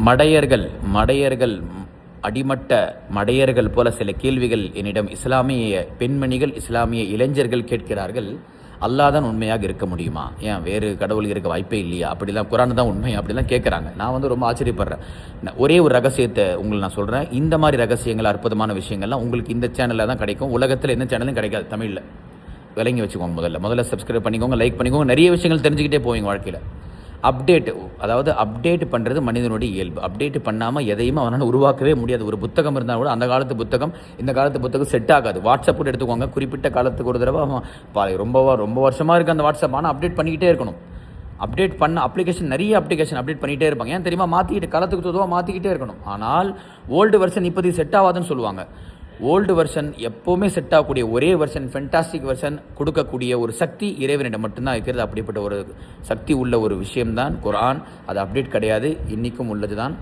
மடையர்கள் அடிமட்ட மடையர்கள் போல சில கேள்விகள் என்னிடம் இஸ்லாமிய பெண்மணிகள், இஸ்லாமிய இளைஞர்கள் கேட்கிறார்கள். அல்லாஹ் தான் உண்மையாக இருக்க முடியுமா? ஏன் வேறு கடவுள் இருக்க வாய்ப்பே இல்லையா? அப்படிலாம் குரான் தான் உண்மை அப்படிலாம் கேட்குறாங்க. நான் ரொம்ப ஆச்சரியப்படுறேன். ஒரே ஒரு ரகசியத்தை உங்களுக்கு நான் சொல்கிறேன். இந்த மாதிரி ரகசியங்கள், அற்புதமான விஷயங்கள்லாம் உங்களுக்கு இந்த சேனலில் தான் கிடைக்கும். உலகத்தில் எந்த சேனலும் கிடைக்காது தமிழில். விளங்கி வச்சுக்கோங்க. முதல்ல சப்ஸ்கிரைப் பண்ணிக்கோங்க, லைக் பண்ணிக்கோங்க. நிறைய விஷயங்கள் தெரிஞ்சுக்கிட்டே போவீங்க வாழ்க்கையில். அப்டேட் பண்ணுறது மனிதனுடைய இயல்பு. அப்டேட் பண்ணாமல் எதையும் அவனால் உருவாக்கவே முடியாது. ஒரு புத்தகம் இருந்தால் கூட அந்த காலத்து புத்தகம் இந்த காலத்து புத்தகம் செட் ஆகாது. வாட்ஸ்அப் கூட எடுத்துக்கோங்க. குறிப்பிட்ட காலத்துக்கு ஒரு தடவை ரொம்ப வருஷமாக இருக்குது அந்த வாட்ஸ்அப். ஆனால் அப்டேட் பண்ணிக்கிட்டே இருக்கணும். அப்டேட் பண்ண நிறைய அப்ளிகேஷன் அப்டேட் பண்ணிகிட்டே இருப்பாங்க. ஏன் தெரியுமா? காலத்துக்கு பொதுவாக மாற்றிக்கிட்டே இருக்கணும். ஆனால் ஓல்டு வெர்ஷன் இப்போதைக்கு செட் ஆகாதுன்னு சொல்லுவாங்க. ஓல்டு வெர்ஷன் எப்போவுமே செட் ஆகக்கூடிய ஒரே வெர்ஷன், ஃபென்டாஸ்டிக் வெர்ஷன் கொடுக்கக்கூடிய ஒரு சக்தி இறைவனிடம் மட்டும்தான் இருக்கிறது. அப்படிப்பட்ட ஒரு சக்தி உள்ள ஒரு விஷயம்தான் குர்ஆன். அது அப்டேட் கிடையாது, இன்றைக்கும் உள்ளது தான்.